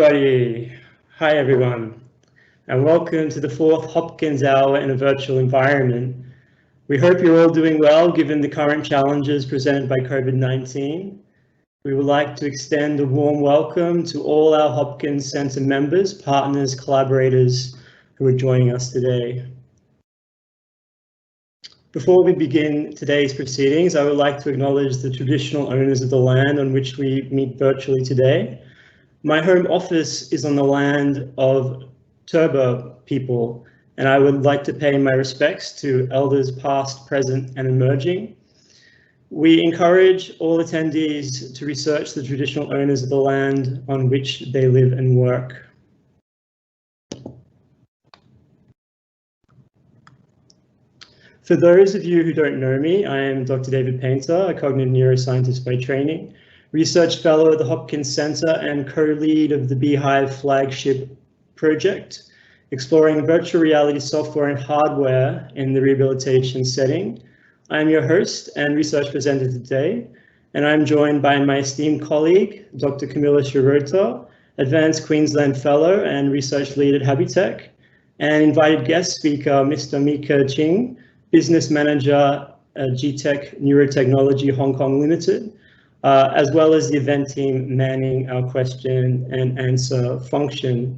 Everybody. Hi everyone, and welcome to the fourth Hopkins Hour in a virtual environment. We hope you're all doing well given the current challenges presented by COVID-19. We would like to extend a warm welcome to all our Hopkins Centre members, partners, collaborators who are joining us today. Before we begin today's proceedings, I would like to acknowledge the traditional owners of the land on which we meet virtually today. My home office is on the land of Turrbal people, and I would like to pay my respects to elders past, present, and emerging. We encourage all attendees to research the traditional owners of the land on which they live and work. For those of you who don't know me, I am Dr. David Painter, a cognitive neuroscientist by training, research fellow at the Hopkins Centre and co-lead of the Beehive flagship project, exploring virtual reality software and hardware in the rehabilitation setting. I am your host and research presenter today, and I'm joined by my esteemed colleague, Dr. Camila Shirota, Advanced Queensland Fellow and Research Lead at G.tec, and invited guest speaker, Mr Micah Ching, Business Manager at G.tec Neurotechnology Hong Kong Limited, as well as the event team manning our question and answer function.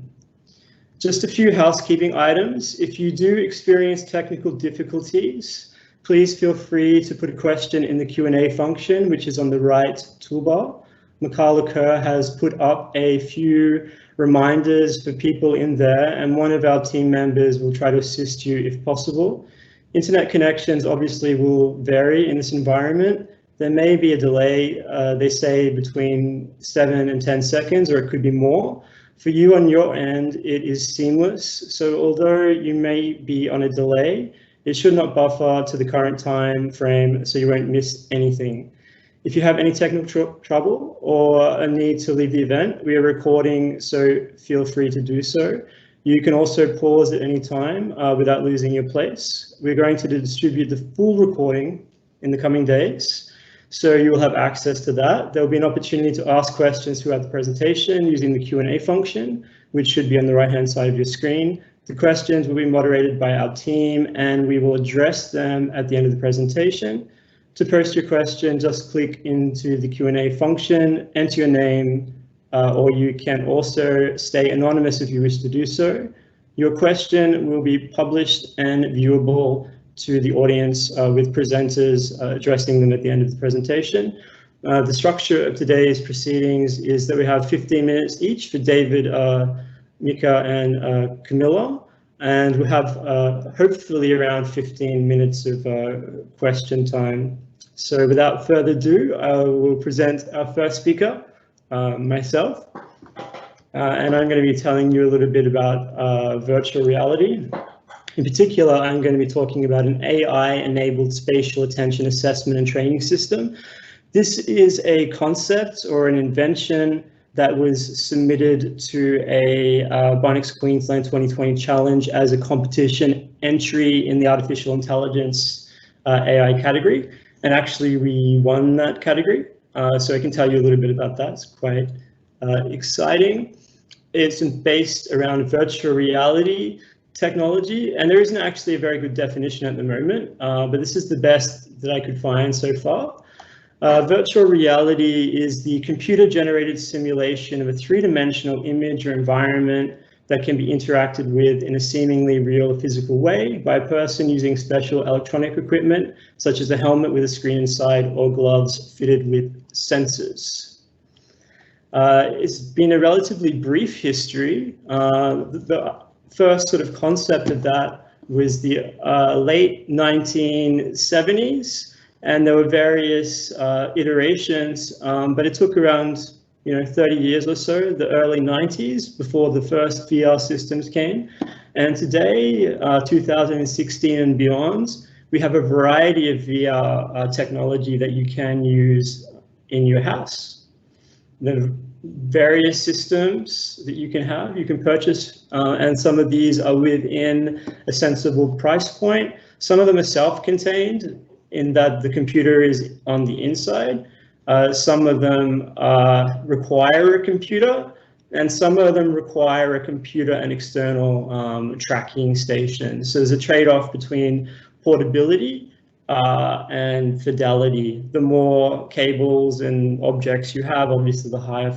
Just a few housekeeping items. If you do experience technical difficulties, please feel free to put a question in the Q&A function, which is on the right toolbar. Mikala Kerr has put up a few reminders for people in there, and one of our team members will try to assist you if possible. Internet connections obviously will vary in this environment. There may be a delay, they say between 7 and 10 seconds, or it could be more. For you on your end, it is seamless. So although you may be on a delay, it should not buffer to the current time frame, so you won't miss anything. If you have any technical trouble or a need to leave the event, we are recording, so feel free to do so. You can also pause at any time without losing your place. We're going to distribute the full recording in the coming days, so you will have access to that. There will be an opportunity to ask questions throughout the presentation using the Q&A function, which should be on the right-hand side of your screen. The questions will be moderated by our team, and we will address them at the end of the presentation. To post your question, just click into the Q&A function, enter your name, or you can also stay anonymous if you wish to do so. Your question will be published and viewable to the audience with presenters addressing them at the end of the presentation. The structure of today's proceedings is that we have 15 minutes each for David, Micah, and Camila, and we have hopefully around 15 minutes of question time. So without further ado, I will present our first speaker, myself, and I'm going to be telling you a little bit about virtual reality. In particular, I'm going to be talking about an AI-enabled spatial attention assessment and training system. This is a concept or an invention that was submitted to a Bionics Queensland 2020 challenge as a competition entry in the artificial intelligence AI category, and actually we won that category. So I can tell you a little bit about that. It's quite exciting. It's based around virtual reality technology, and there isn't actually a very good definition at the moment, but this is the best that I could find so far. Virtual reality is the computer-generated simulation of a three-dimensional image or environment that can be interacted with in a seemingly real physical way by a person using special electronic equipment, such as a helmet with a screen inside or gloves fitted with sensors. It's been a relatively brief history. The first sort of concept of that was the late 1970s, and there were various iterations, but it took around 30 years or so, the early 90s, before the first VR systems came. And today, 2016 and beyond, we have a variety of VR technology that you can use in your house. There are various systems that you can purchase, and some of these are within a sensible price point. Some of them are self-contained in that the computer is on the inside. Some of them require a computer, and some of them require a computer and external tracking station. So there's a trade-off between portability and fidelity. The more cables and objects you have, obviously the higher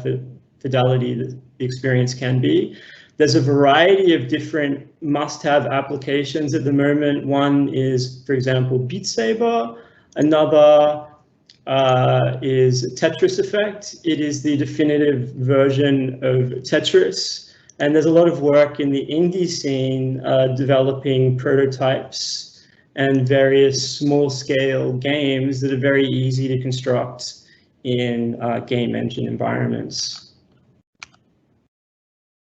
fidelity the experience can be. There's a variety of different must-have applications at the moment. One is, for example, Beat Saber. Another is Tetris Effect. It is the definitive version of Tetris. And there's a lot of work in the indie scene developing prototypes and various small-scale games that are very easy to construct in game engine environments.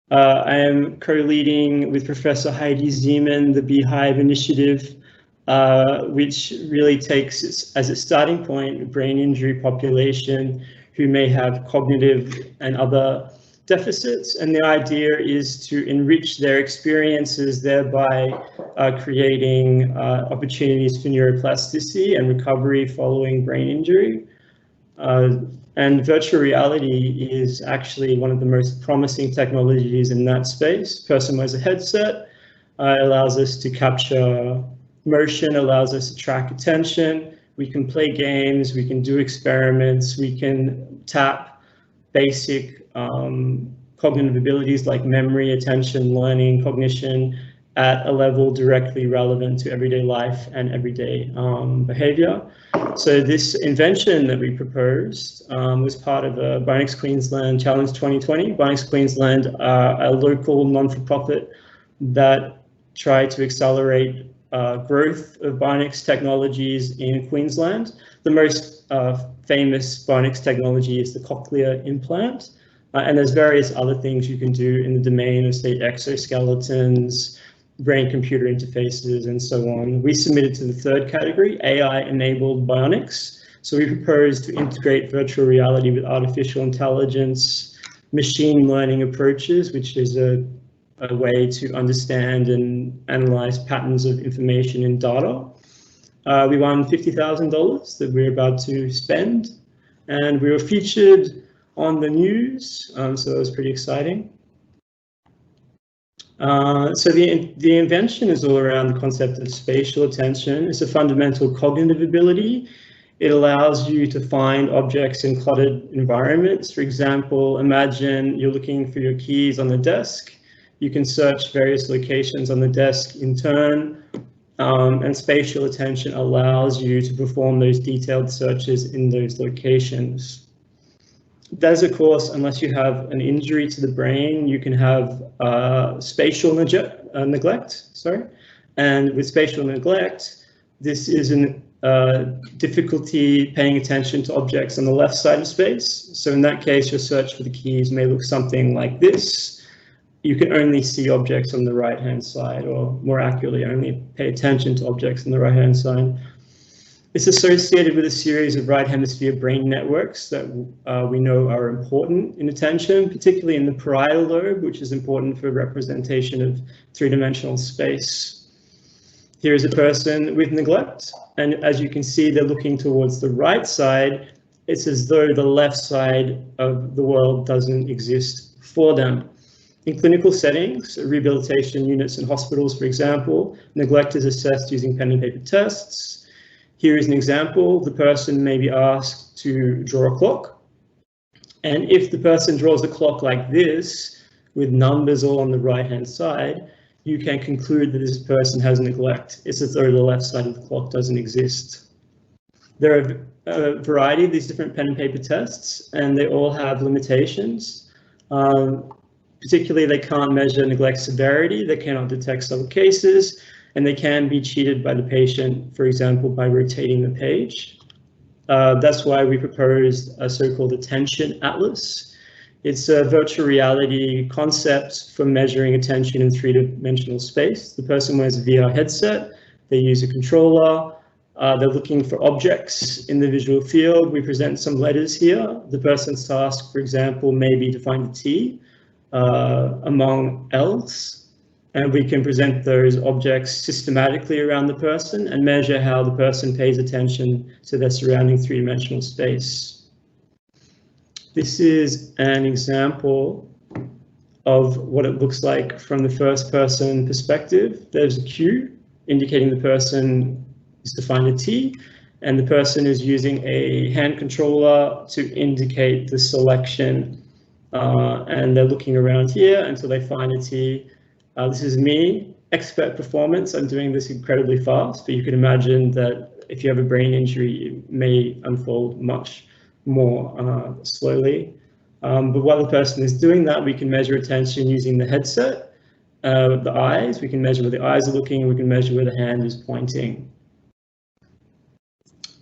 I am co-leading with Professor Heidi Zeman the Beehive Initiative, which really takes as its starting point a brain injury population who may have cognitive and other deficits, and the idea is to enrich their experiences, thereby creating opportunities for neuroplasticity and recovery following brain injury. And virtual reality is actually one of the most promising technologies in that space. Person wears a headset, allows us to capture motion, allows us to track attention. We can play games, we can do experiments, we can tap basic cognitive abilities like memory, attention, learning, cognition at a level directly relevant to everyday life and everyday behavior. So this invention that we proposed was part of a Bionics Queensland Challenge 2020. Bionics Queensland are a local non-for-profit that try to accelerate growth of Bionics technologies in Queensland. The most famous Bionics technology is the cochlear implant, and there's various other things you can do in the domain of, say, exoskeletons, brain-computer interfaces, and so on. We submitted to the third category, AI-enabled bionics. So we proposed to integrate virtual reality with artificial intelligence, machine learning approaches, which is a way to understand and analyze patterns of information in data. We won $50,000 that we're about to spend, and we were featured on the news, so that was pretty exciting. So the invention is all around the concept of spatial attention. It's a fundamental cognitive ability. It allows you to find objects in cluttered environments. For example, imagine you're looking for your keys on the desk. You can search various locations on the desk in turn, and spatial attention allows you to perform those detailed searches in those locations. That is, of course, unless you have an injury to the brain, you can have spatial neglect, and with spatial neglect, this is a difficulty paying attention to objects on the left side of space. So in that case, your search for the keys may look something like this. You can only see objects on the right-hand side, or more accurately, only pay attention to objects on the right-hand side. It's associated with a series of right hemisphere brain networks that we know are important in attention, particularly in the parietal lobe, which is important for representation of three-dimensional space. Here is a person with neglect, and as you can see, they're looking towards the right side. It's as though the left side of the world doesn't exist for them. In clinical settings, rehabilitation units and hospitals, for example, neglect is assessed using pen and paper tests. Here is an example. The person may be asked to draw a clock. And if the person draws a clock like this, with numbers all on the right-hand side, you can conclude that this person has neglect. It's as though the left side of the clock doesn't exist. There are a variety of these different pen and paper tests, and they all have limitations. Particularly, they can't measure neglect severity, they cannot detect some cases, and they can be cheated by the patient, for example, by rotating the page. That's why we proposed a so-called attention atlas. It's a virtual reality concept for measuring attention in three-dimensional space. The person wears a VR headset, they use a controller, they're looking for objects in the visual field. We present some letters here. The person's task, for example, may be to find a T among L's. And we can present those objects systematically around the person and measure how the person pays attention to their surrounding three-dimensional space. This is an example of what it looks like from the first person perspective. There's a Q indicating the person is to find a T, and the person is using a hand controller to indicate the selection. And they're looking around here until they find a T. This is me, expert performance. I'm doing this incredibly fast, but you can imagine that if you have a brain injury, it may unfold much more slowly. But while the person is doing that, we can measure attention using the headset, the eyes. We can measure where the eyes are looking. We can measure where the hand is pointing.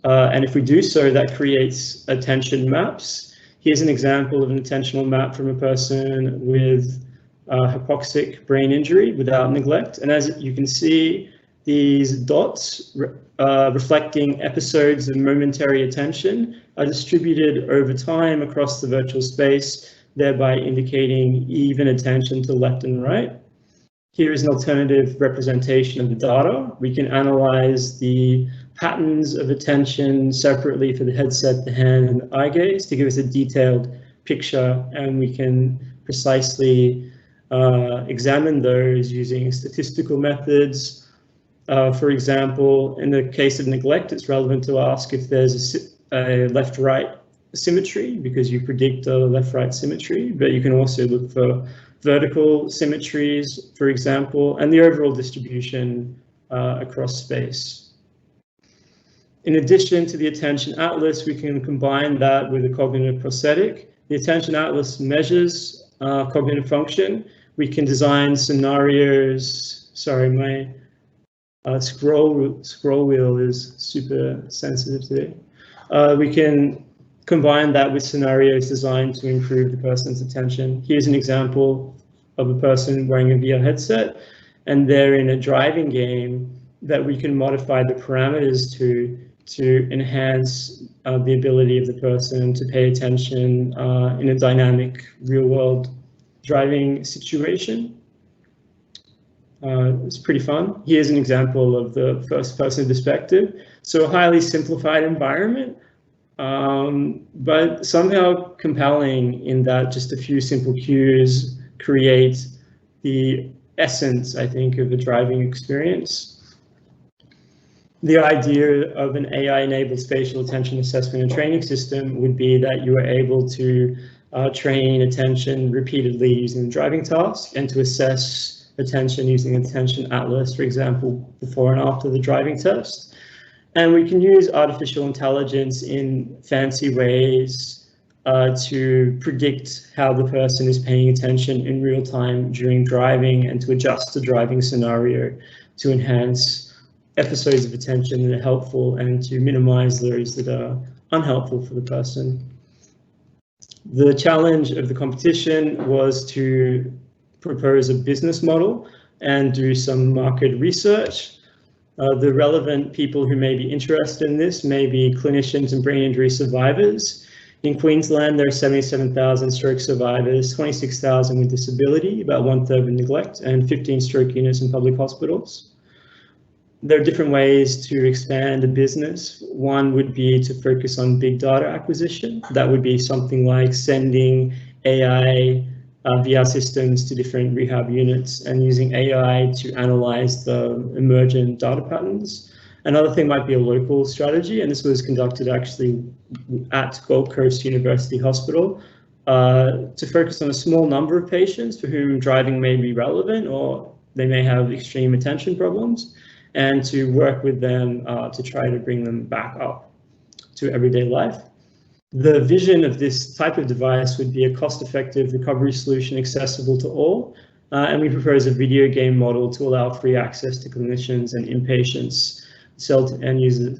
And if we do so, that creates attention maps. Here's an example of an attentional map from a person with hypoxic brain injury without neglect. And as you can see, these dots reflecting episodes of momentary attention are distributed over time across the virtual space, thereby indicating even attention to left and right. Here is an alternative representation of the data. We can analyze the patterns of attention separately for the headset, the hand, and the eye gaze to give us a detailed picture, and we can precisely examine those using statistical methods. For example, in the case of neglect, it's relevant to ask if there's a left-right symmetry, because you predict a left-right symmetry, but you can also look for vertical symmetries, for example, and the overall distribution across space. In addition to the attention atlas, we can combine that with a cognitive prosthetic. The attention atlas measures cognitive function. We can design scenarios. Sorry, my scroll wheel is super sensitive today. We can combine that with scenarios designed to improve the person's attention. Here's an example of a person wearing a VR headset, and they're in a driving game that we can modify the parameters to enhance the ability of the person to pay attention in a dynamic real-world driving situation. It's pretty fun. Here's an example of the first-person perspective. So a highly simplified environment, but somehow compelling in that just a few simple cues create the essence, I think, of the driving experience. The idea of an AI-enabled spatial attention assessment and training system would be that you are able to train attention repeatedly using the driving task and to assess attention using attention atlas, for example, before and after the driving test. And we can use artificial intelligence in fancy ways to predict how the person is paying attention in real time during driving and to adjust the driving scenario to enhance episodes of attention that are helpful and to minimize those that are unhelpful for the person. The challenge of the competition was to propose a business model and do some market research. The relevant people who may be interested in this may be clinicians and brain injury survivors. In Queensland, there are 77,000 stroke survivors, 26,000 with disability, about 1/3 with neglect, and 15 stroke units in public hospitals. There are different ways to expand a business. One would be to focus on big data acquisition. That would be something like sending AI VR systems to different rehab units and using AI to analyze the emergent data patterns. Another thing might be a local strategy, and this was conducted actually at Gold Coast University Hospital, to focus on a small number of patients for whom driving may be relevant or they may have extreme attention problems, and to work with them to try to bring them back up to everyday life. The vision of this type of device would be a cost-effective recovery solution accessible to all, and we propose a video game model to allow free access to clinicians and inpatients, sell to end users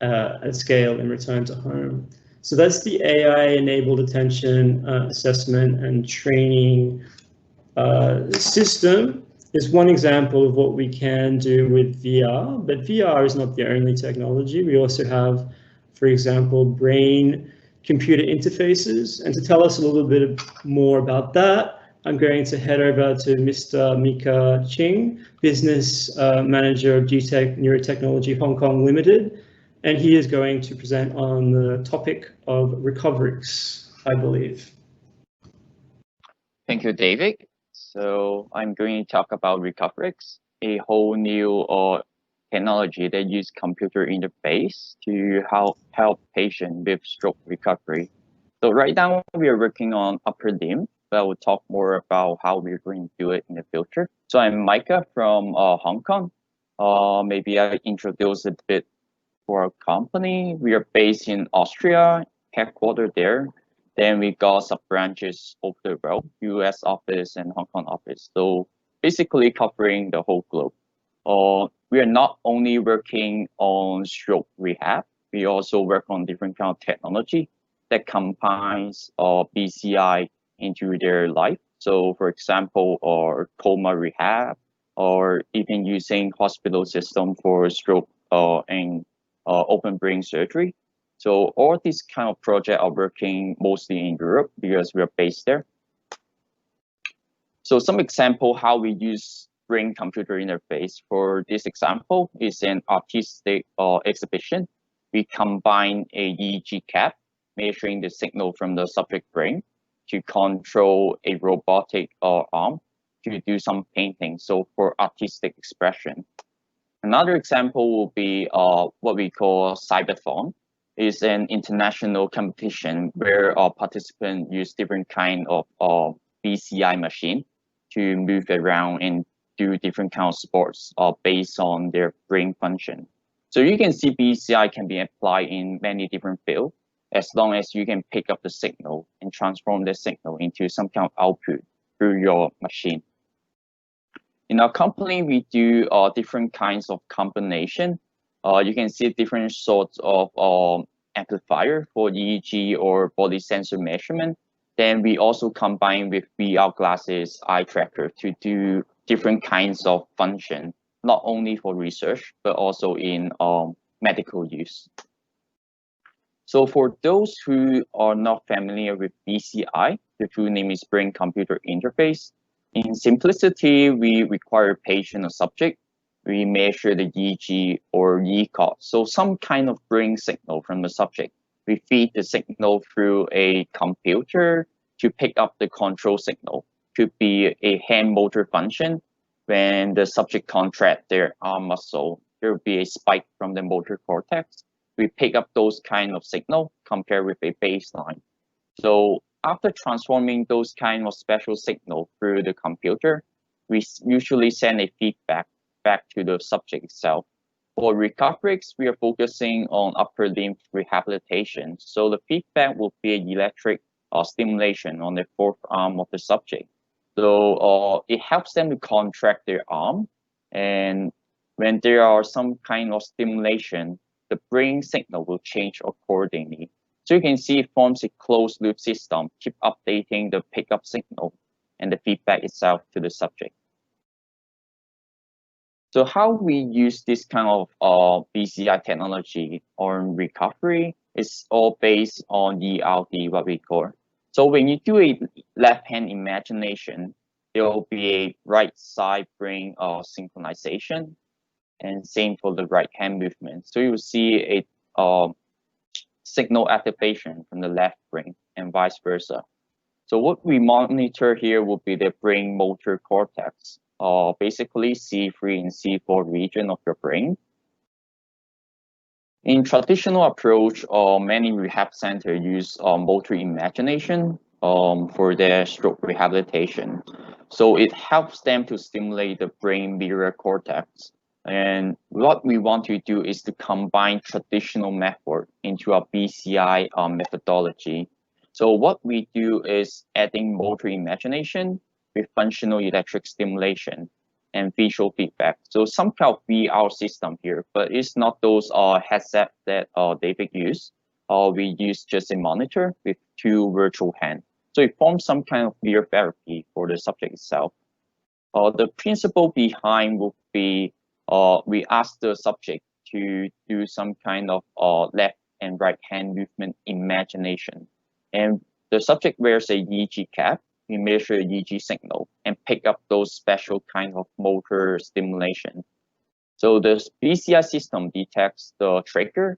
at scale and return to home. So that's the AI-enabled attention assessment and training system. Is one example of what we can do with VR, but VR is not the only technology. We also have, for example, brain-computer interfaces. And to tell us a little bit more about that, I'm going to head over to Mr. Micah Ching, Business Manager of G.tec Neurotechnology Hong Kong Limited, and he is going to present on the topic of recoveries, I believe. Thank you, David. So I'm going to talk about Recoverix, a whole new technology that use computer interface to help patients with stroke recovery. So right now we are working on upper limb, but I will talk more about how we're going to do it in the future. So I'm Micah from Hong Kong. Maybe I introduce a bit for our company. We are based in Austria, headquartered there. Then we got sub branches over the world, US office and Hong Kong office. So basically covering the whole globe. We are not only working on stroke rehab, we also work on different kind of technology that combines BCI into their life. So for example, or coma rehab, or even using hospital system for stroke and open brain surgery. So all these kind of projects are working mostly in Europe because we are based there. So some example how we use brain computer interface for this example is an artistic exhibition. We combine a EEG cap measuring the signal from the subject brain to control a robotic arm to do some painting. So for artistic expression. Another example will be what we call Cyberthon. Is an international competition where participants use different kind of BCI machine to move around and do different kind of sports based on their brain function. So you can see BCI can be applied in many different fields as long as you can pick up the signal and transform the signal into some kind of output through your machine. In our company, we do different kinds of combination. You can see different sorts of amplifier for EEG or body sensor measurement. Then we also combine with VR glasses, eye tracker to do different kinds of function, not only for research, but also in medical use. So for those who are not familiar with BCI, the full name is Brain Computer Interface. In simplicity, we require patient or subject. We measure the EEG or ECOG, so some kind of brain signal from the subject. We feed the signal through a computer to pick up the control signal. Could be a hand motor function. When the subject contract their arm muscle, there will be a spike from the motor cortex. We pick up those kind of signal compared with a baseline. So after transforming those kind of special signal through the computer, we usually send a feedback back to the subject itself. For Recoverix, we are focusing on upper limb rehabilitation. So the feedback will be an electric stimulation on the fourth arm of the subject. So it helps them to contract their arm. And when there are some kind of stimulation, the brain signal will change accordingly. So you can see it forms a closed loop system, keep updating the pickup signal and the feedback itself to the subject. So how we use this kind of BCI technology on recovery is all based on ERD, what we call. So when you do a left hand imagination, there will be a right side brain synchronization, and same for the right hand movement. So you will see a signal activation from the left brain and vice versa. So what we monitor here will be the brain motor cortex, basically C3 and C4 region of your brain. In traditional approach, many rehab centers use motor imagination for their stroke rehabilitation. So it helps them to stimulate the brain mirror cortex. And what we want to do is to combine traditional method into a BCI methodology. So what we do is adding motor imagination with functional electric stimulation and visual feedback. So some kind of VR system here, but it's not those headset that David used. We use just a monitor with two virtual hands. So it forms some kind of VR therapy for the subject itself. The principle behind would be we ask the subject to do some kind of left and right hand movement imagination. And the subject wears a EEG cap. We measure EEG signal and pick up those special kind of motor stimulation. So the BCI system detects the trigger.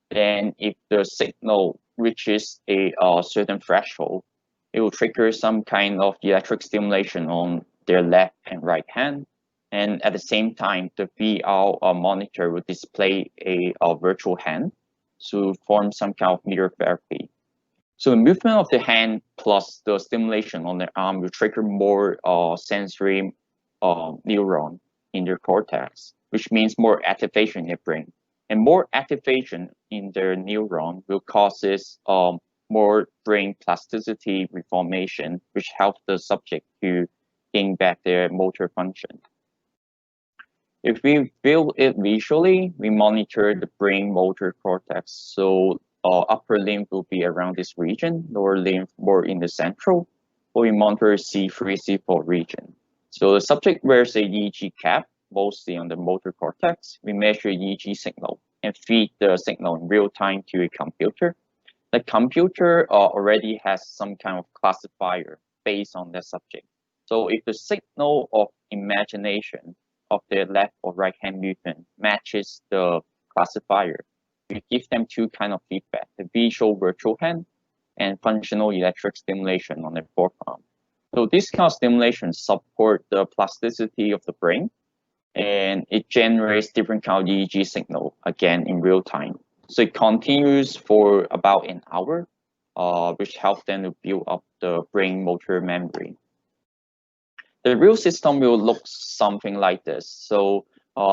Then if the signal reaches a certain threshold, it will trigger some kind of electric stimulation on their left and right hand. And at the same time, the VR monitor will display a virtual hand to form some kind of mirror therapy. So the movement of the hand plus the stimulation on the arm will trigger more sensory neuron in their cortex, which means more activation in the brain. And more activation in their neuron will causes more brain plasticity reformation, which helps the subject to gain back their motor function. If we view it visually, we monitor the brain motor cortex. So upper limb will be around this region, lower limb more in the central, or we monitor C3, C4 region. So the subject wears a EEG cap, mostly on the motor cortex. We measure EEG signal and feed the signal in real time to a computer. The computer already has some kind of classifier based on the subject. So if the signal of imagination of the left or right hand movement matches the classifier, we give them two kind of feedback, the visual virtual hand and functional electric stimulation on the forearm. So this kind of stimulation support the plasticity of the brain, and it generates different kind of EEG signal, again, in real time. So it continues for about an hour, which helps them to build up the brain motor memory. The real system will look something like this. So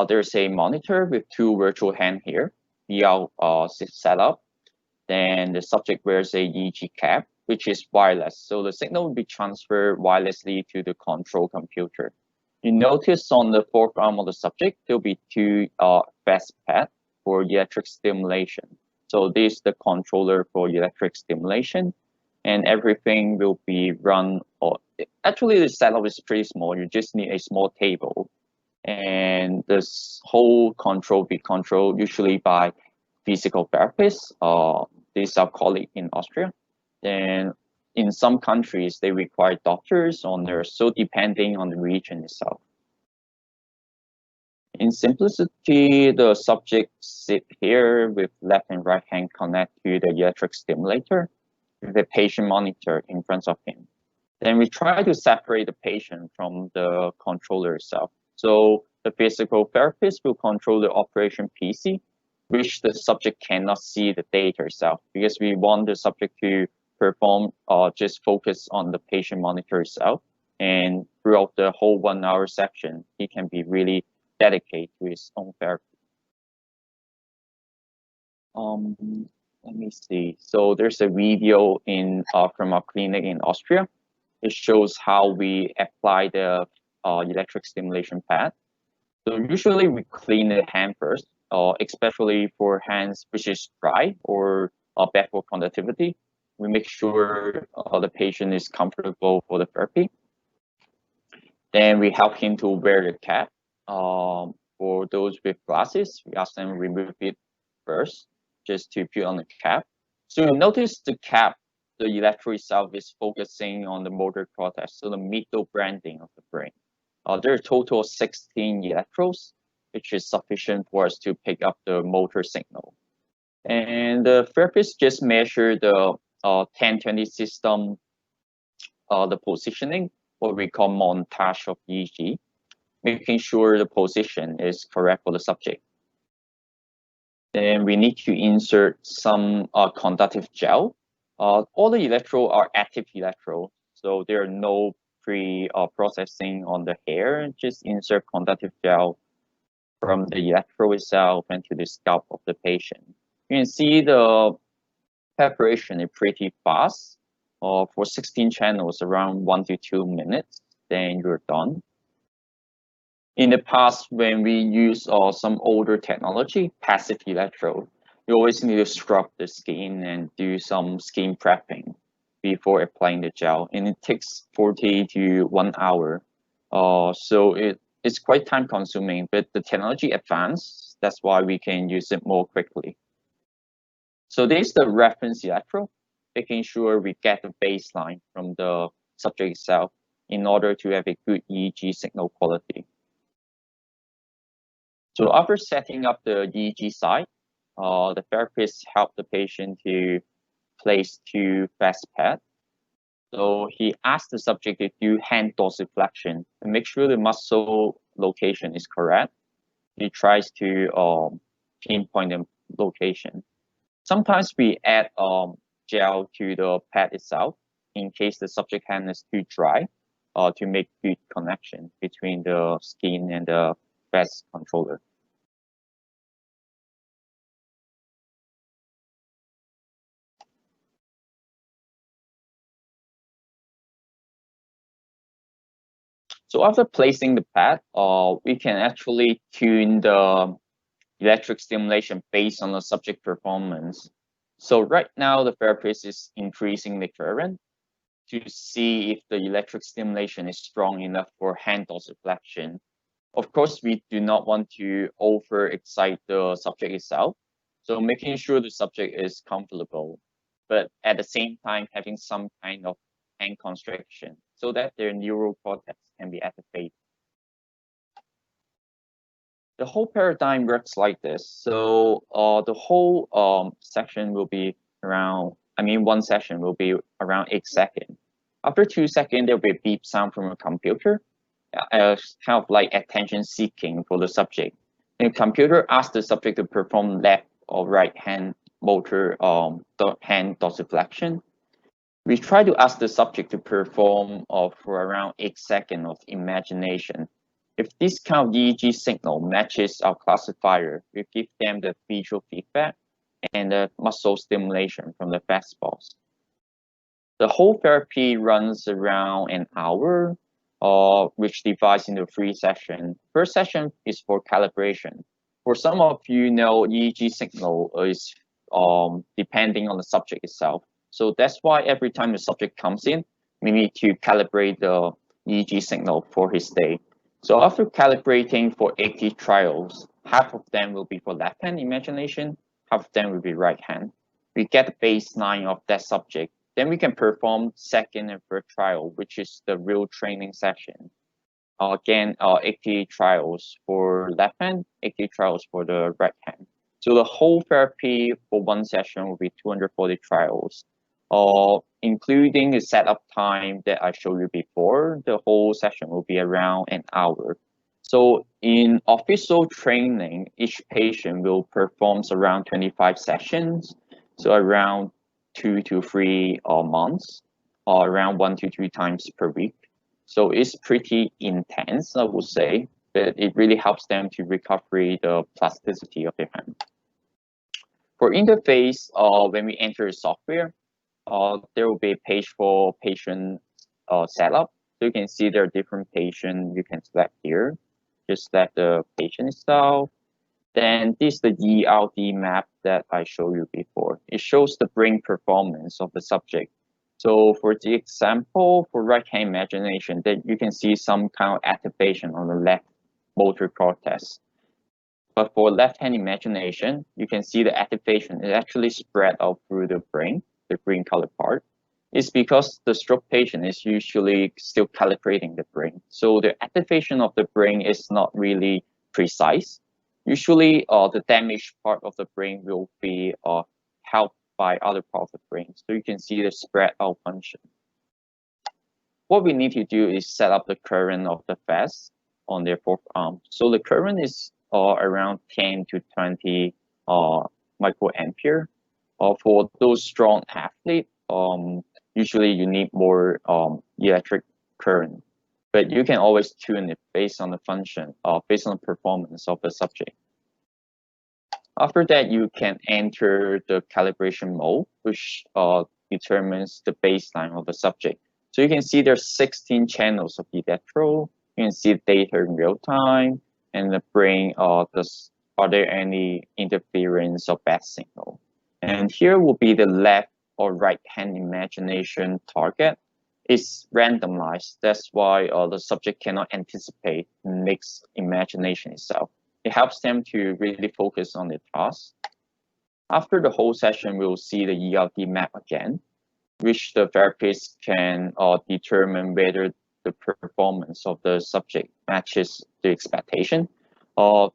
there's a monitor with two virtual hands here, VR setup. Then the subject wears a EEG cap, which is wireless. So the signal will be transferred wirelessly to the control computer. You notice on the forearm of the subject, there'll be two fast pads for electric stimulation. So this is the controller for electric stimulation, and everything will be run. Actually, the setup is pretty small. You just need a small table, and this whole control will be controlled usually by physical therapists. These are colleagues in Austria. And in some countries, they require doctors or nurse, so depending on the region itself. In simplicity, the subject sit here with left and right hand connect to the electric stimulator with a patient monitor in front of him. Then we try to separate the patient from the controller itself. So the physical therapist will control the operation PC, which the subject cannot see the data itself, because we want the subject to perform just focus on the patient monitor itself. And throughout the whole 1 hour section, he can be really dedicated to his own therapy. Let me see. So there's a video in from our clinic in Austria. It shows how we apply the electric stimulation pad. So usually we clean the hand first, especially for hands which is dry or bad for conductivity. We make sure the patient is comfortable for the therapy. Then we help him to wear the cap. For those with glasses, we ask them to remove it first, just to put on the cap. So you notice the cap, the electrode itself is focusing on the motor cortex, so the middle branding of the brain. There are a total of 16 electrodes, which is sufficient for us to pick up the motor signal. And the therapist just measure the 10-20 system, the positioning, what we call montage of EEG, making sure the position is correct for the subject. Then we need to insert some conductive gel. All the electrodes are active electrodes, so there are no pre-processing on the hair. Just insert conductive gel from the electrode itself into the scalp of the patient. You can see the preparation is pretty fast. For 16 channels, around 1 to 2 minutes, then you're done. In the past, when we use some older technology, passive electrode, you always need to scrub the skin and do some skin prepping before applying the gel, and it takes 40 to 1 hour. So it's quite time consuming, but the technology advanced, that's why we can use it more quickly. So this is the reference electrode, making sure we get the baseline from the subject itself in order to have a good EEG signal quality. So after setting up the EEG site, the therapist help the patient to place two fast pads. So he asked the subject to do hand dorsiflexion to make sure the muscle location is correct. He tries to pinpoint the location. Sometimes we add gel to the pad itself in case the subject hand is too dry, to make good connection between the skin and the vest controller. So after placing the pad, we can actually tune the electric stimulation based on the subject performance. So right now, the therapist is increasing the current to see if the electric stimulation is strong enough for hand dorsiflexion. Of course, we do not want to overexcite the subject itself. So making sure the subject is comfortable, but at the same time having some kind of hand constriction so that their neural cortex can be activated. The whole paradigm works like this. So the whole section will be around, one session will be around 8 seconds. After 2 seconds, there'll be a beep sound from a computer, kind of like attention seeking for the subject. And the computer asks the subject to perform left or right hand motor hand dorsiflexion. We try to ask the subject to perform for around 8 seconds of imagination. If this kind of EEG signal matches our classifier, we give them the visual feedback and the muscle stimulation from the fastballs. The whole therapy runs around an hour, which divides into 3 sessions. First session is for calibration. For some of you know, EEG signal is depending on the subject itself. So that's why every time the subject comes in, we need to calibrate the EEG signal for his day. So after calibrating for 80 trials, half of them will be for left hand imagination, half of them will be right hand. We get the baseline of that subject. Then we can perform second and third trial, which is the real training session. Again, 80 trials for left hand, 80 trials for the right hand. So the whole therapy for one session will be 240 trials, including the setup time that I showed you before. The whole session will be around an hour. So in official training, each patient will perform around 25 sessions, so around 2 to 3 months, or around 1 to 2 times per week. So it's pretty intense, I would say, but it really helps them to recover the plasticity of their hand. For interface, when we enter the software, there will be a page for patient setup. So you can see there are different patients you can select here. Just select the patient itself. Then this is the Drd Map that I showed you before. It shows the brain performance of the subject. So for the example, for right hand imagination, that you can see some kind of activation on the left motor cortex. But for left hand imagination, you can see the activation is actually spread out through the brain, the green color part. It's because the stroke patient is usually still calibrating the brain. So the activation of the brain is not really precise. Usually, the damaged part of the brain will be helped by other parts of the brain. So you can see the spread out function. What we need to do is set up the current of the vest on their fourth arm. So the current is around 10 to 20 microampere. For those strong athletes, usually you need more electric current, but you can always tune it based on the function, based on the performance of the subject. After that, you can enter the calibration mode, which determines the baseline of the subject. So you can see there's 16 channels of the electrode. You can see data in real time, and the brain, are there any interference or bad signal? And here will be the left or right hand imagination target. It's randomized. That's why the subject cannot anticipate the next imagination itself. It helps them to really focus on the task. After the whole session, we'll see the Drd Map again, which the therapist can determine whether the performance of the subject matches the expectation.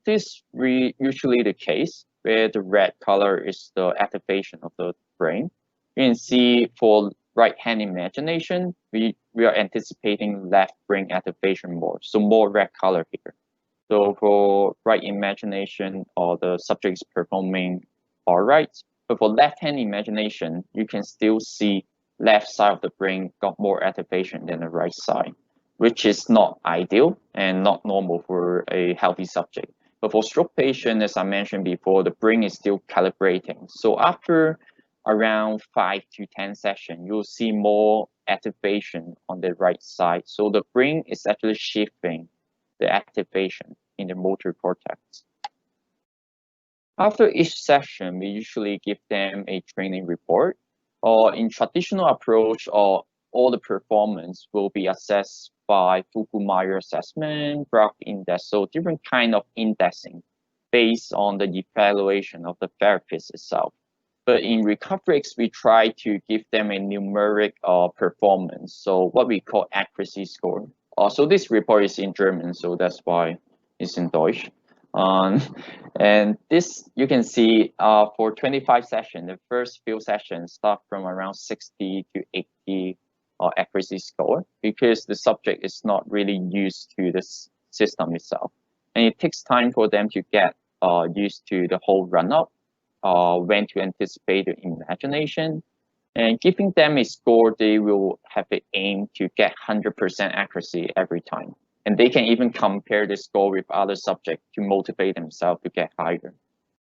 This is usually the case where the red color is the activation of the brain. You can see for right hand imagination, we are anticipating left brain activation more, so more red color here. So for right imagination, the subject is performing all right. But for left hand imagination, you can still see left side of the brain got more activation than the right side, which is not ideal and not normal for a healthy subject. But for stroke patient, as I mentioned before, the brain is still calibrating. So after around 5 to 10 sessions, you'll see more activation on the right side. So the brain is actually shifting the activation in the motor cortex. After each session, we usually give them a training report. Or in traditional approach, all the performance will be assessed by Fuku-Meyer assessment, Brack index, so different kind of indexing based on the evaluation of the therapist itself. But in recovery, we try to give them a numeric performance, so what we call accuracy score. So this report is in German, so that's why it's in Deutsch. And this, you can see for 25 sessions, the first few sessions start from around 60 to 80 accuracy score, because the subject is not really used to this system itself. And it takes time for them to get used to the whole run-up, when to anticipate the imagination. And giving them a score, they will have the aim to get 100% accuracy every time. And they can even compare the score with other subjects to motivate themselves to get higher.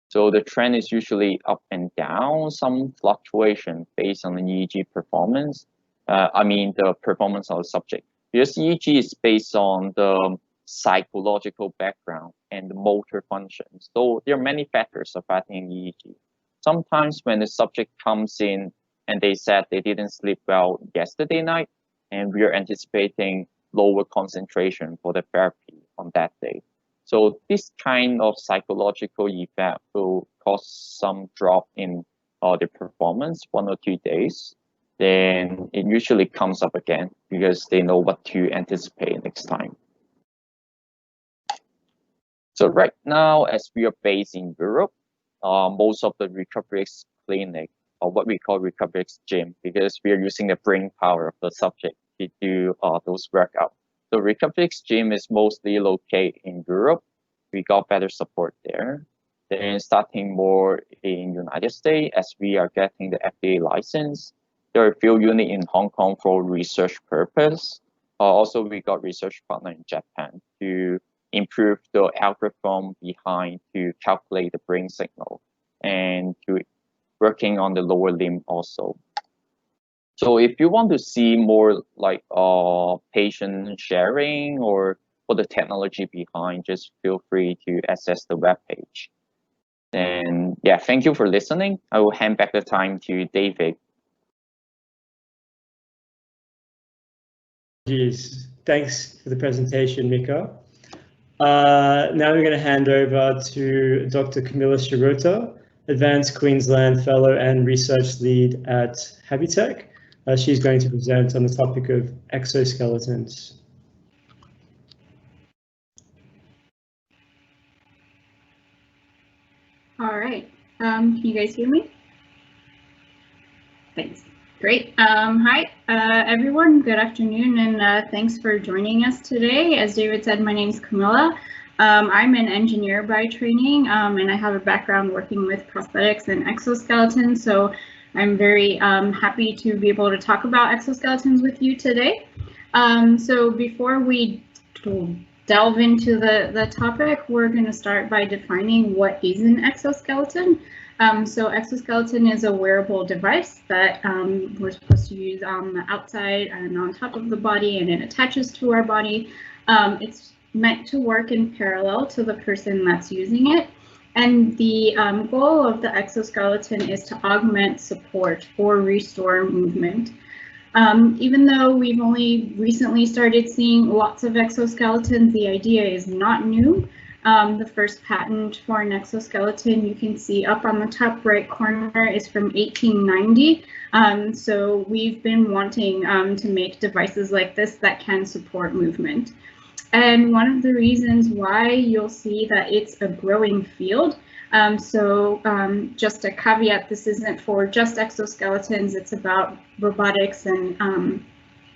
So the trend is usually up and down, some fluctuation based on the EEG performance. The performance of the subject. Because EEG is based on the psychological background and the motor functions. So there are many factors affecting EEG. Sometimes when the subject comes in and they said they didn't sleep well yesterday night, and we are anticipating lower concentration for the therapy on that day. So this kind of psychological effect will cause some drop in the performance 1 or 2 days. Then it usually comes up again because they know what to anticipate next time. So right now, as we are based in Europe, most of the recovery clinic, or what we call recovery gym, because we are using the brain power of the subject to do those workouts. So recovery gym is mostly located in Europe. We got better support there. Then starting more in United States, as we are getting the FDA license. There are a few units in Hong Kong for research purpose. Also, we got research partner in Japan to improve the algorithm behind to calculate the brain signal, and to working on the lower limb also. So if you want to see more like patient sharing or what the technology behind, just feel free to access the webpage. And yeah, thank you for listening. I will hand back the time to David. Thanks for the presentation, Micah. Now we're going to hand over to Dr. Camila Shirota, Advanced Queensland Fellow and Research Lead at G.tec. She's going to present on the topic of exoskeletons. All right, can you guys hear me? Thanks. Great. Hi, everyone. Good afternoon, and thanks for joining us today. As David said, my name is Camila. I'm an engineer by training, and I have a background working with prosthetics and exoskeletons, so I'm very happy to be able to talk about exoskeletons with you today. So before we delve into the topic, we're going to start by defining what is an exoskeleton. So exoskeleton is a wearable device that we're supposed to use on the outside and on top of the body, and it attaches to our body. It's meant to work in parallel to the person that's using it. And the goal of the exoskeleton is to augment support or restore movement. Even though we've only recently started seeing lots of exoskeletons, the idea is not new. The first patent for an exoskeleton you can see up on the top right corner is from 1890. So we've been wanting to make devices like this that can support movement. And one of the reasons why you'll see that it's a growing field Just a caveat, this isn't for just exoskeletons, it's about robotics and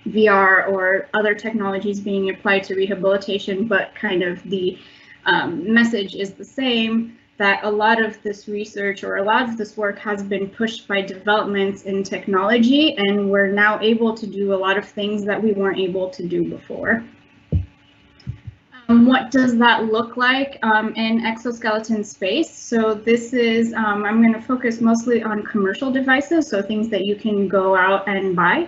VR or other technologies being applied to rehabilitation, but kind of the message is the same, that a lot of this research or a lot of this work has been pushed by developments in technology, and we're now able to do a lot of things that we weren't able to do before. What does that look like in exoskeleton space? So this is, I'm going to focus mostly on commercial devices, so things that you can go out and buy.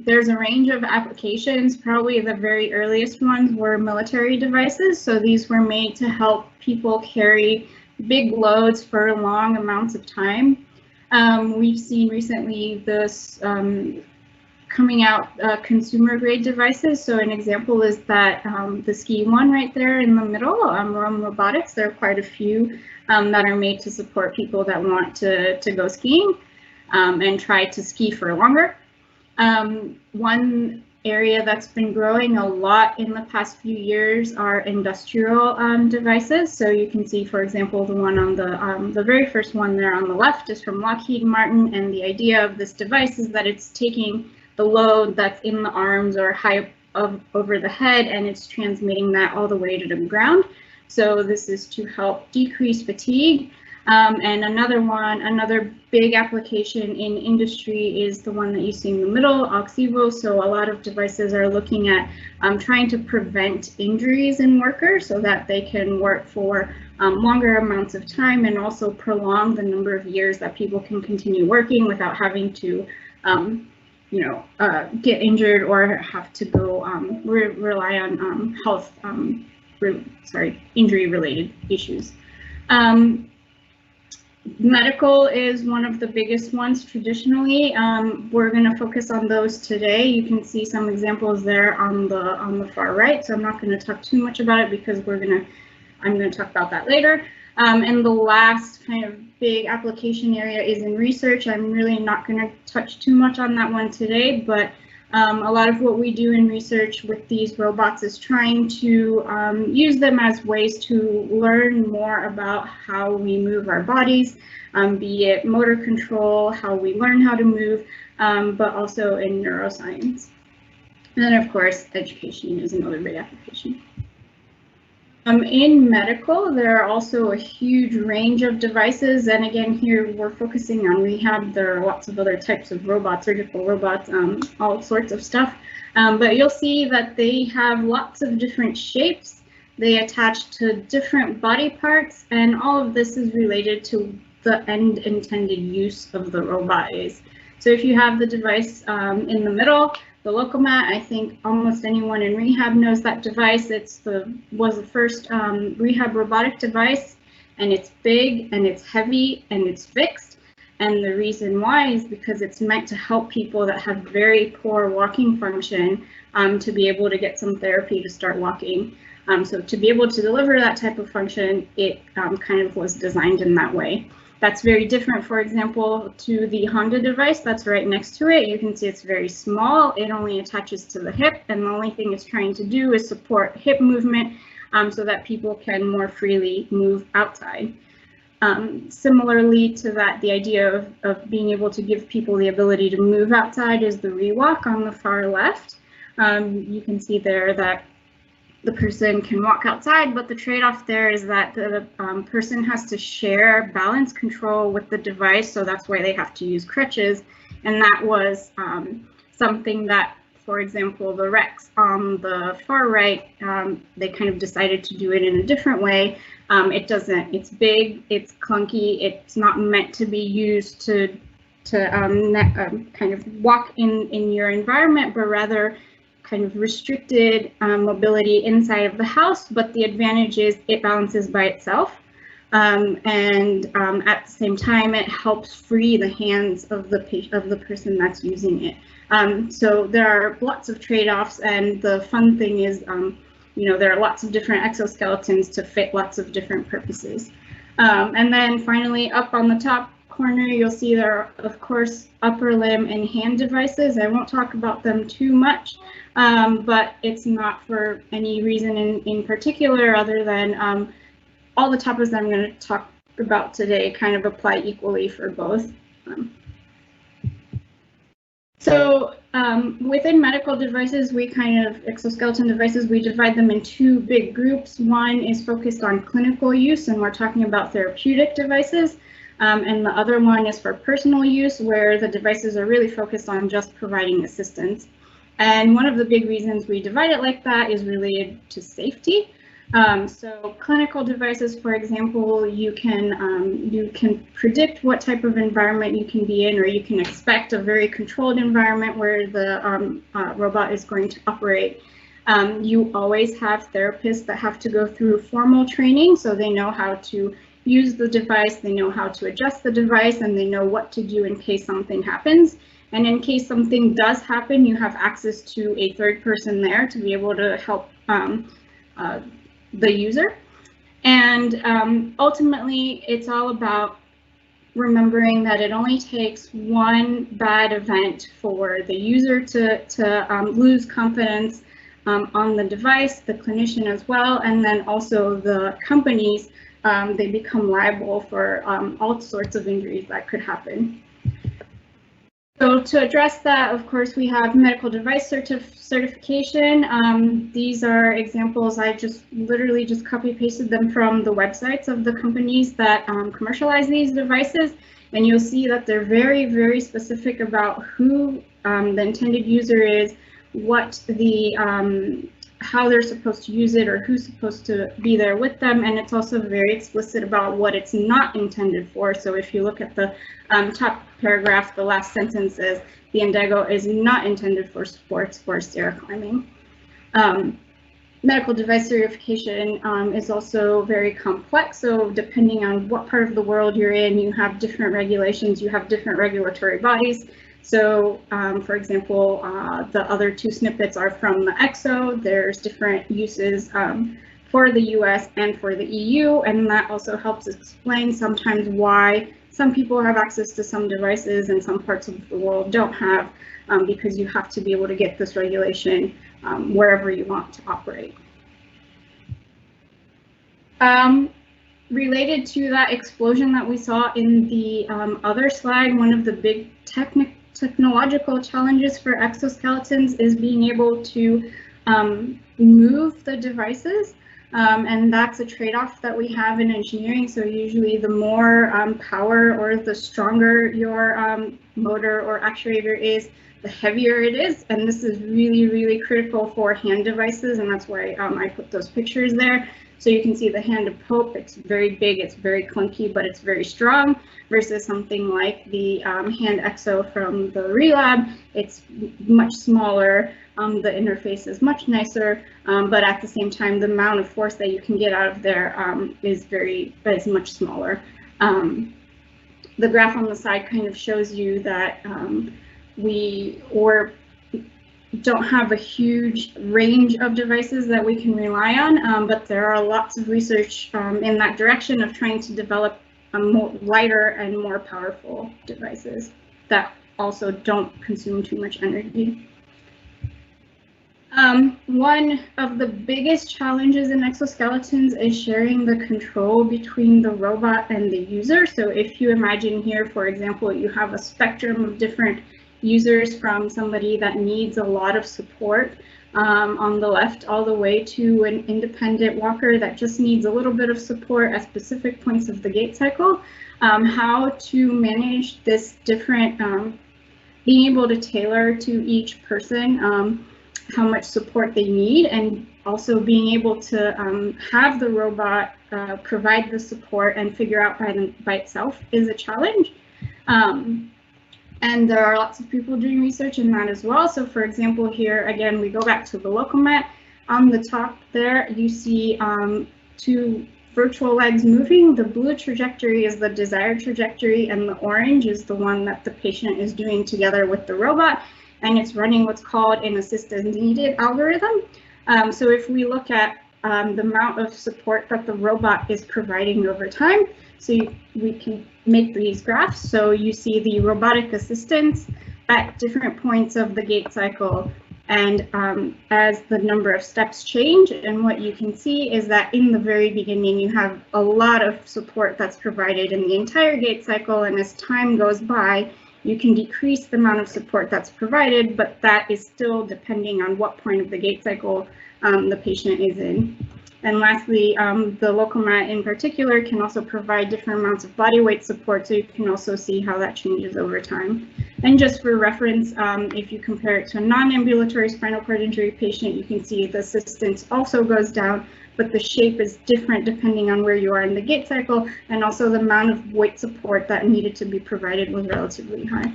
There's a range of applications. Probably the very earliest ones were military devices. So these were made to help people carry big loads for long amounts of time. We've seen recently this coming out consumer grade devices. So an example is that the ski one right there in the middle, Roam Robotics. There are quite a few that are made to support people that want to go skiing and try to ski for longer. One area that's been growing a lot in the past few years are industrial devices. So you can see, for example, the one on the very first one there on the left is from Lockheed Martin, and the idea of this device is that it's taking the load that's in the arms or high up over the head, and it's transmitting that all the way to the ground. So this is to help decrease fatigue. And another big application in industry is the one that you see in the middle, Oxivo. So a lot of devices are looking at trying to prevent injuries in workers so that they can work for longer amounts of time, and also prolong the number of years that people can continue working without having to get injured or have to go rely on injury-related issues. Medical is one of the biggest ones traditionally. We're going to focus on those today. You can see some examples there on the far right, so I'm not going to talk too much about it because I'm going to talk about that later. And the last kind of big application area is in research. I'm really not going to touch too much on that one today, but a lot of what we do in research with these robots is trying to use them as ways to learn more about how we move our bodies, be it motor control, how we learn how to move, but also in neuroscience. And then, of course, education is another big application. In medical, there are also a huge range of devices, and again here we're focusing on rehab. There are lots of other types of robots, surgical robots, all sorts of stuff, but you'll see that they have lots of different shapes. They attach to different body parts, and all of this is related to the end intended use of the robot is. So if you have the device in the middle, the Locomat, I think almost anyone in rehab knows that device. Was the first rehab robotic device, and it's big and it's heavy and it's fixed. And the reason why is because it's meant to help people that have very poor walking function to be able to get some therapy to start walking. So to be able to deliver that type of function, it kind of was designed in that way. That's very different, for example, to the Honda device that's right next to it. You can see it's very small. It only attaches to the hip, and the only thing it's trying to do is support hip movement so that people can more freely move outside. Similarly to that, the idea of being able to give people the ability to move outside is the Rewalk on the far left. You can see there that the person can walk outside, but the trade-off there is that the person has to share balance control with the device, so that's why they have to use crutches. And that was something that, for example, the Rex on the far right, they kind of decided to do it in a different way. It's big, it's clunky, it's not meant to be used to kind of walk in your environment, but rather kind of restricted mobility inside of the house, but the advantage is it balances by itself. And at the same time, it helps free the hands of the person that's using it. So there are lots of trade-offs, and the fun thing is, there are lots of different exoskeletons to fit lots of different purposes. And then finally, up on the top corner, you'll see there are, of course, upper limb and hand devices. I won't talk about them too much, but it's not for any reason in particular other than all the topics that I'm going to talk about today kind of apply equally for both. Within medical devices, exoskeleton devices, we divide them in two big groups. One is focused on clinical use, and we're talking about therapeutic devices. And the other one is for personal use, where the devices are really focused on just providing assistance. And one of the big reasons we divide it like that is related to safety. So clinical devices, for example, you can predict what type of environment you can be in, or you can expect a very controlled environment where the robot is going to operate. You always have therapists that have to go through formal training, so they know how to use the device, they know how to adjust the device, and they know what to do in case something happens. And in case something does happen, you have access to a third person there to be able to help the user. And ultimately, it's all about remembering that it only takes one bad event for the user to lose confidence on the device, the clinician as well, and then also the companies, they become liable for all sorts of injuries that could happen. So to address that, of course, we have medical device certification. These are examples. I literally just copy pasted them from the websites of the companies that commercialize these devices. And you'll see that they're very, very specific about who the intended user is, what the how they're supposed to use it, or who's supposed to be there with them. And it's also very explicit about what it's not intended for. So if you look at the top paragraph, the last sentence says the Indego is not intended for sports or stair climbing. Medical device certification is also very complex. So depending on what part of the world you're in, you have different regulations, you have different regulatory bodies. So, for example, the other two snippets are from the EXO. There's different uses for the US and for the EU, and that also helps explain sometimes why some people have access to some devices and some parts of the world don't have, because you have to be able to get this regulation wherever you want to operate. Related to that explosion that we saw in the other slide, one of the big technological challenges for exoskeletons is being able to move the devices, and that's a trade-off that we have in engineering. So usually the more power or the stronger your motor or actuator is, the heavier it is, and this is really, really critical for hand devices, and that's why I put those pictures there. So you can see the hand of Pope, it's very big, it's very clunky, but it's very strong, versus something like the hand EXO from the Relab. It's much smaller, the interface is much nicer, but at the same time, the amount of force that you can get out of there is much smaller. The graph on the side kind of shows you that we don't have a huge range of devices that we can rely on, but there are lots of research in that direction of trying to develop more lighter and more powerful devices that also don't consume too much energy. One of the biggest challenges in exoskeletons is sharing the control between the robot and the user. So if you imagine here, for example, you have a spectrum of different users, from somebody that needs a lot of support on the left all the way to an independent walker that just needs a little bit of support at specific points of the gait cycle. How to manage this different, being able to tailor to each person how much support they need, and also being able to have the robot provide the support and figure out by itself is a challenge. And there are lots of people doing research in that as well. So for example, here again, we go back to the Locomat. On the top there, you see two virtual legs moving. The blue trajectory is the desired trajectory, and the orange is the one that the patient is doing together with the robot. And it's running what's called an assisted needed algorithm. So if we look at the amount of support that the robot is providing over time, so we can make these graphs. So you see the robotic assistance at different points of the gait cycle And as the number of steps change, and what you can see is that in the very beginning, you have a lot of support that's provided in the entire gait cycle. And as time goes by, you can decrease the amount of support that's provided, but that is still depending on what point of the gait cycle the patient is in. And lastly, the Locomat in particular can also provide different amounts of body weight support, so you can also see how that changes over time. And just for reference, if you compare it to a non-ambulatory spinal cord injury patient, you can see the assistance also goes down, but the shape is different depending on where you are in the gait cycle, and also the amount of weight support that needed to be provided was relatively high.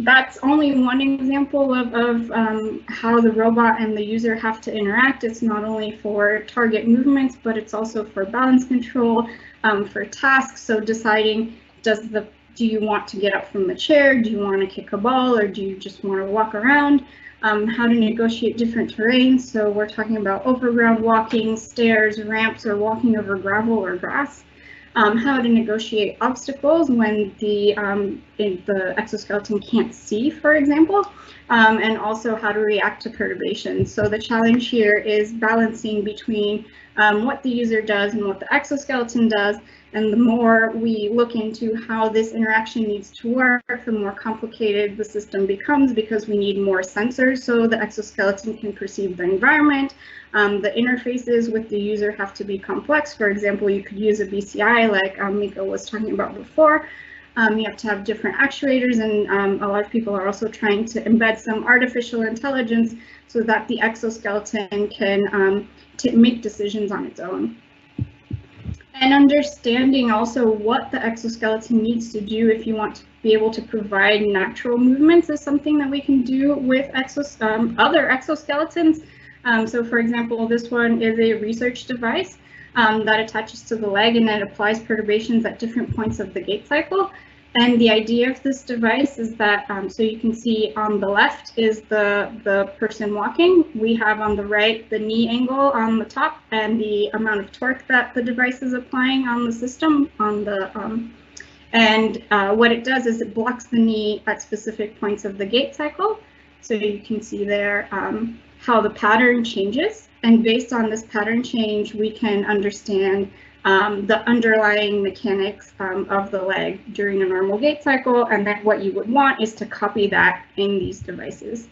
That's only one example of how the robot and the user have to interact. It's not only for target movements, but it's also for balance control, for tasks. So deciding, do you want to get up from the chair? Do you want to kick a ball, or do you just want to walk around? How to negotiate different terrains. So we're talking about overground walking, stairs, ramps, or walking over gravel or grass. How to negotiate obstacles when the exoskeleton can't see, for example, and also how to react to perturbations. So the challenge here is balancing between what the user does and what the exoskeleton does. And the more we look into how this interaction needs to work, the more complicated the system becomes, because we need more sensors so the exoskeleton can perceive the environment. The interfaces with the user have to be complex. For example, you could use a BCI like Mika was talking about before. You have to have different actuators, and a lot of people are also trying to embed some artificial intelligence so that the exoskeleton can make decisions on its own. And understanding also what the exoskeleton needs to do if you want to be able to provide natural movements is something that we can do with other exoskeletons. So for example, this one is a research device that attaches to the leg, and it applies perturbations at different points of the gait cycle. And the idea of this device is that, so you can see on the left is the person walking. We have on the right the knee angle on the top and the amount of torque that the device is applying on the system. What it does is it blocks the knee at specific points of the gait cycle. So you can see there how the pattern changes. And based on this pattern change, we can understand the underlying mechanics of the leg during a normal gait cycle, and then what you would want is to copy that in these devices.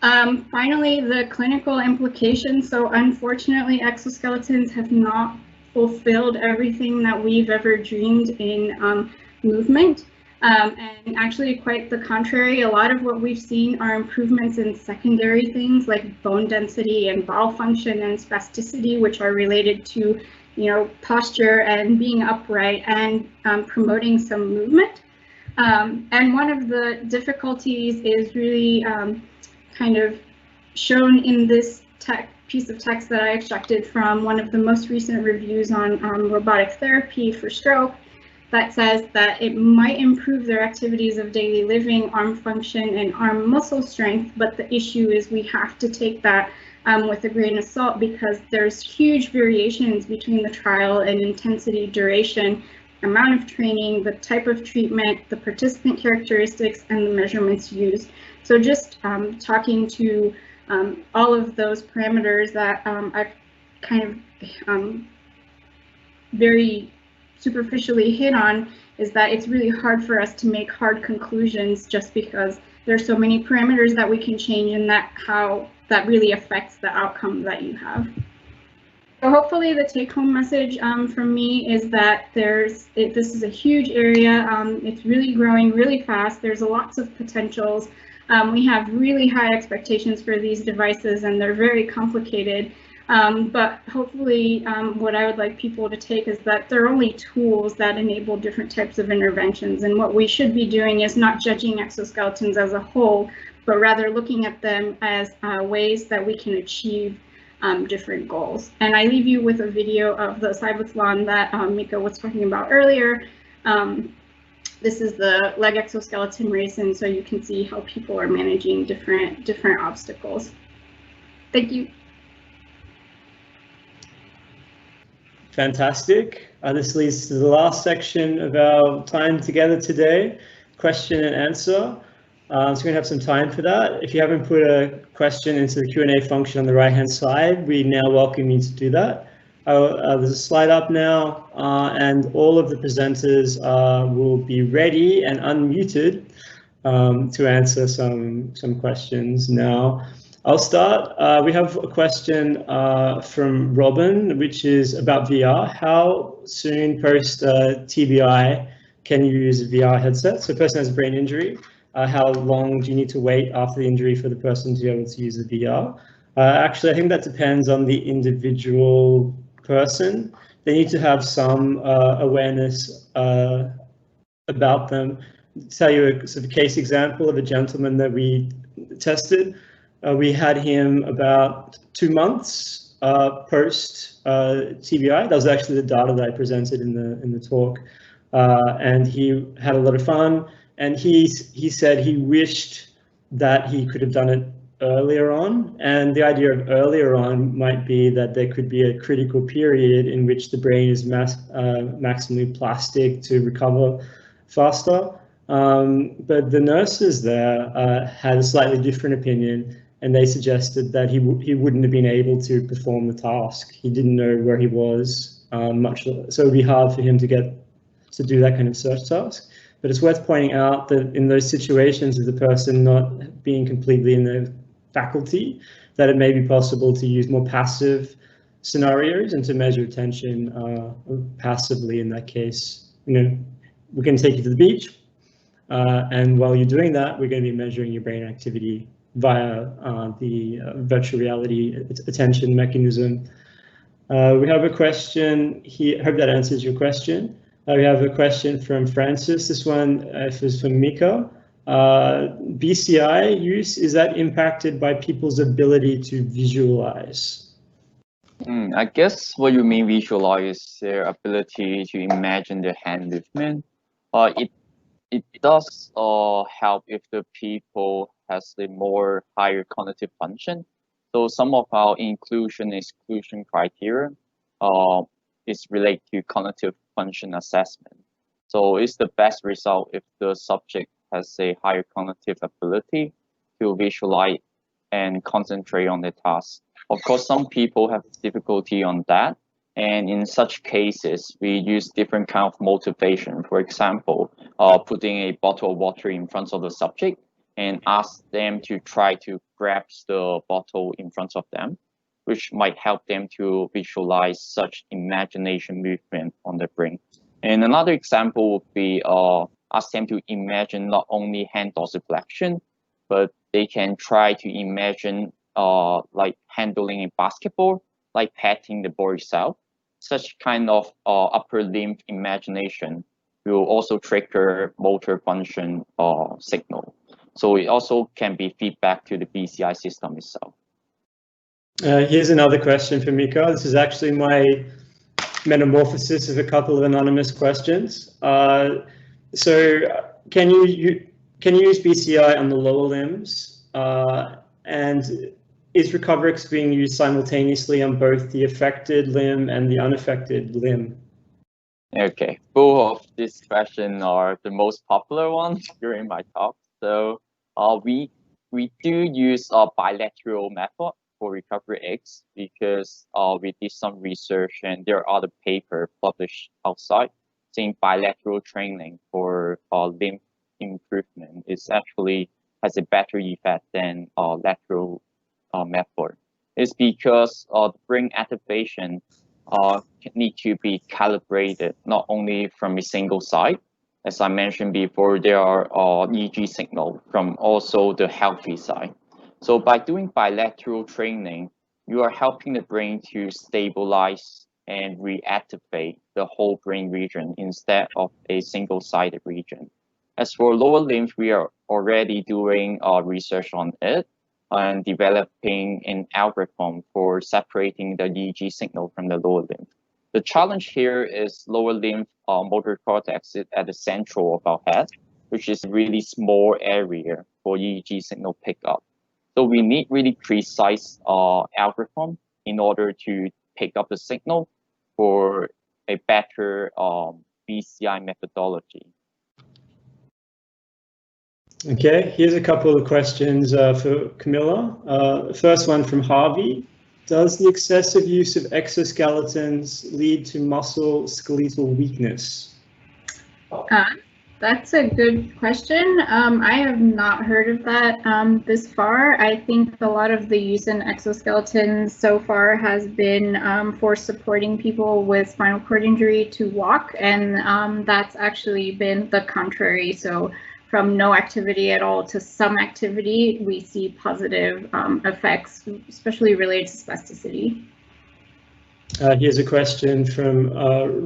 Finally, the clinical implications. So unfortunately, exoskeletons have not fulfilled everything that we've ever dreamed in movement. And actually quite the contrary, a lot of what we've seen are improvements in secondary things like bone density and bowel function and spasticity, which are related to, posture and being upright and promoting some movement. And one of the difficulties is really kind of shown in this piece of text that I extracted from one of the most recent reviews on robotic therapy for stroke, that says that it might improve their activities of daily living, arm function, and arm muscle strength, but the issue is we have to take that with a grain of salt, because there's huge variations between the trial and intensity, duration, amount of training, the type of treatment, the participant characteristics, and the measurements used. So just talking to all of those parameters that I've kind of very superficially hit on, is that it's really hard for us to make hard conclusions just because there's so many parameters that we can change, and how that really affects the outcome that you have. So hopefully the take-home message from me is that this is a huge area. It's really growing really fast. There's lots of potentials. We have really high expectations for these devices, and they're very complicated. But hopefully what I would like people to take is that they're only tools that enable different types of interventions, and what we should be doing is not judging exoskeletons as a whole, but rather looking at them as ways that we can achieve different goals. And I leave you with a video of the Cyberthon that Mika was talking about earlier. This is the leg exoskeleton race, and so you can see how people are managing different obstacles. Thank you. Fantastic. This leads to the last section of our time together today, question and answer. So we're going to have some time for that. If you haven't put a question into the Q&A function on the right-hand side, we now welcome you to do that. There's a slide up now, and all of the presenters will be ready and unmuted to answer some questions now. I'll start. We have a question from Robin, which is about VR. How soon post TBI can you use a VR headset? So a person has a brain injury. How long do you need to wait after the injury for the person to be able to use the VR? Actually, I think that depends on the individual person. They need to have some awareness about them. To tell you a sort of case example of a gentleman that we tested. We had him about 2 months post TBI. That was actually the data that I presented in the talk, and he had a lot of fun. And he said he wished that he could have done it earlier on. And the idea of earlier on might be that there could be a critical period in which the brain is maximally plastic to recover faster. But the nurses there had a slightly different opinion, and they suggested that he wouldn't have been able to perform the task. He didn't know where he was much, so it would be hard for him to do that kind of search task. But it's worth pointing out that in those situations of the person not being completely in the faculty, that it may be possible to use more passive scenarios and to measure attention passively in that case. You know, we can take you to the beach, and while you're doing that, we're going to be measuring your brain activity via the virtual reality attention mechanism. We have a question here. I hope that answers your question. We have a question from Francis. This one is from Mika. BCI use, is that impacted by people's ability to visualize? I guess what you mean visualize is their ability to imagine the hand movement. It does help if the people has a more higher cognitive function. So some of our inclusion exclusion criteria is related to cognitive function assessment. So it's the best result if the subject has a higher cognitive ability to visualize and concentrate on the task. Of course, some people have difficulty on that. And in such cases, we use different kind of motivation. For example, putting a bottle of water in front of the subject and ask them to try to grasp the bottle in front of them, which might help them to visualize such imagination movement on the brain. And another example would be ask them to imagine not only hand dorsiflexion, but they can try to imagine like handling a basketball, like patting the ball itself. Such kind of upper limb imagination will also trigger motor function signal. So it also can be feedback to the BCI system itself. Here's another question for Mika. This is actually my metamorphosis of a couple of anonymous questions. So can you use BCI on the lower limbs? And is Recoverix being used simultaneously on both the affected limb and the unaffected limb? Okay, both of these questions are the most popular ones during my talk. So we do use a bilateral method for Recoverix because we did some research and there are other papers published outside saying bilateral training for limb improvement is actually has a better effect than lateral method. It's because the brain activation need to be calibrated not only from a single side. As I mentioned before, there are EEG signal from also the healthy side. So by doing bilateral training, you are helping the brain to stabilize and reactivate the whole brain region instead of a single-sided region. As for lower limbs, we are already doing research on it and developing an algorithm for separating the EEG signal from the lower limb. The challenge here is lower limb motor cortex is at the central of our head, which is a really small area for EEG signal pickup. So we need really precise algorithm in order to pick up the signal for a better BCI methodology. Okay, here's a couple of questions for Camila. The first one from Harvey. Does the excessive use of exoskeletons lead to muscle skeletal weakness? That's a good question. I have not heard of that this far. I think a lot of the use in exoskeletons so far has been for supporting people with spinal cord injury to walk, and that's actually been the contrary. So from no activity at all to some activity, we see positive effects, especially related to spasticity. Here's a question from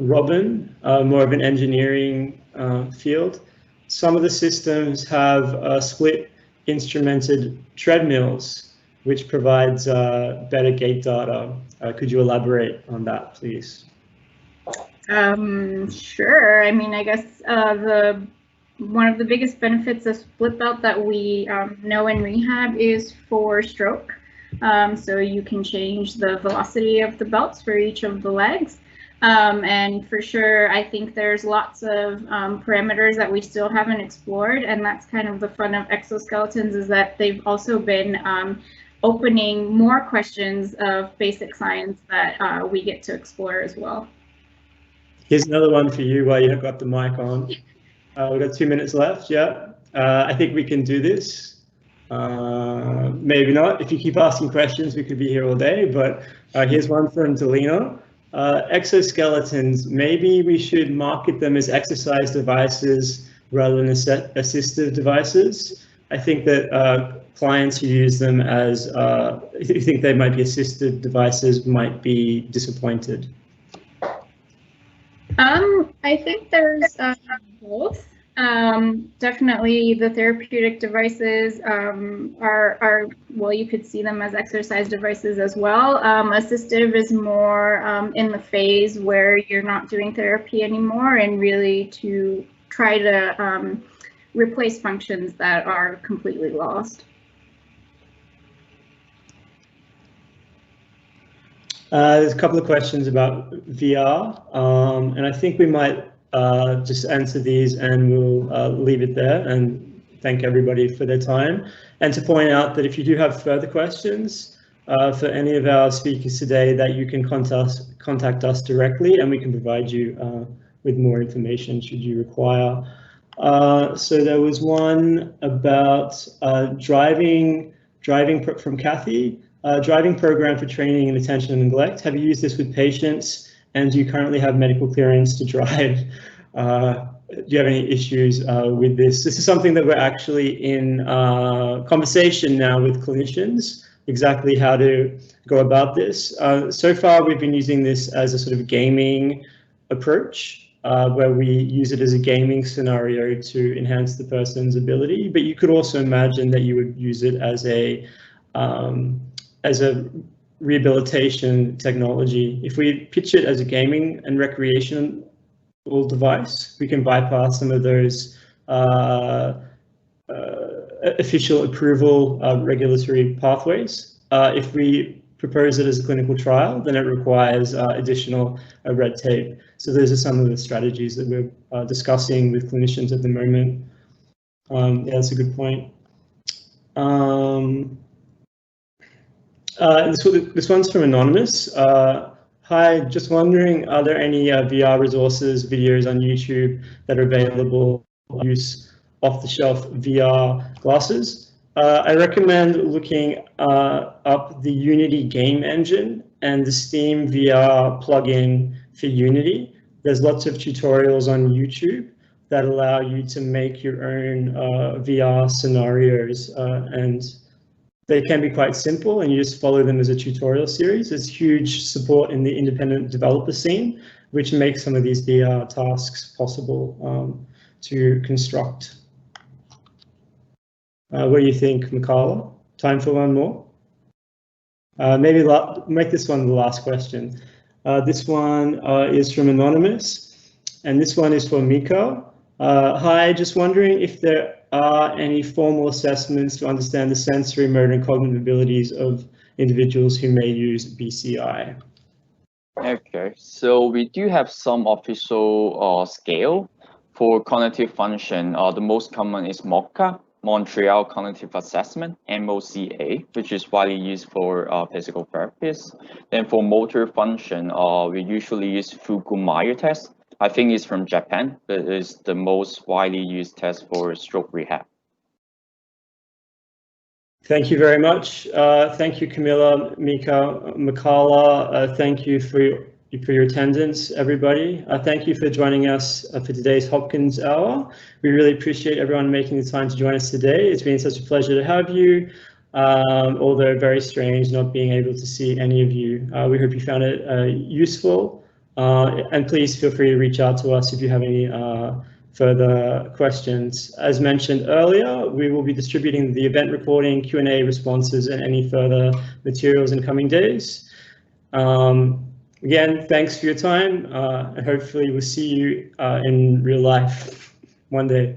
Robin, more of an engineering field. Some of the systems have split instrumented treadmills, which provides better gait data. Could you elaborate on that, please? Sure. I mean, I guess one of the biggest benefits of split belt that we know in rehab is for stroke. So you can change the velocity of the belts for each of the legs. And for sure, I think there's lots of parameters that we still haven't explored, and that's kind of the fun of exoskeletons, is that they've also been opening more questions of basic science that we get to explore as well. Here's another one for you while you've got the mic on. We've got 2 minutes left, yeah. I think we can do this. Maybe not. If you keep asking questions, we could be here all day, but here's one from Delina. Exoskeletons, maybe we should market them as exercise devices rather than assistive devices. I think that clients who use them as, who think they might be assisted devices might be disappointed. I think there's both. Definitely the therapeutic devices are, well, you could see them as exercise devices as well. Assistive is more in the phase where you're not doing therapy anymore and really to try to replace functions that are completely lost. There's a couple of questions about VR, and I think we might just answer these and we'll leave it there and thank everybody for their time. And to point out that if you do have further questions for any of our speakers today, that you can contact us directly and we can provide you with more information should you require. So there was one about driving from Kathy. Driving program for training and attention and neglect. Have you used this with patients, and do you currently have medical clearance to drive? Do you have any issues with this? This is something that we're actually in conversation now with clinicians, exactly how to go about this. So far, we've been using this as a sort of gaming approach, where we use it as a gaming scenario to enhance the person's ability, but you could also imagine that you would use it as a rehabilitation technology. If we pitch it as a gaming and recreational device, we can bypass some of those official approval regulatory pathways. If we propose it as a clinical trial, then it requires additional red tape. So those are some of the strategies that we're discussing with clinicians at the moment. Yeah, that's a good point. This one's from Anonymous. Hi, just wondering, are there any VR resources, videos on YouTube that are available for use off-the-shelf VR glasses? I recommend looking up the Unity game engine and the Steam VR plugin for Unity. There's lots of tutorials on YouTube that allow you to make your own VR scenarios, and they can be quite simple, and you just follow them as a tutorial series. There's huge support in the independent developer scene, which makes some of these VR tasks possible to construct. What do you think, Makala? Time for one more? Maybe make this one the last question. This one is from Anonymous, and this one is for Mika. Hi, just wondering if there are any formal assessments to understand the sensory, motor, and cognitive abilities of individuals who may use BCI. Okay, so we do have some official scale for cognitive function. The most common is MOCA, Montreal Cognitive Assessment, MOCA, which is widely used for physical therapists. Then for motor function, we usually use Fukumayo test. I think it's from Japan, but it's the most widely used test for stroke rehab. Thank you very much. Thank you, Camila, Mika, Makala. Thank you for your attendance, everybody. Thank you for joining us for today's Hopkins Hour. We really appreciate everyone making the time to join us today. It's been such a pleasure to have you, although very strange not being able to see any of you. We hope you found it useful, and please feel free to reach out to us if you have any further questions. As mentioned earlier, we will be distributing the event recording, Q&A responses, and any further materials in coming days. Again, thanks for your time, and hopefully we'll see you in real life one day.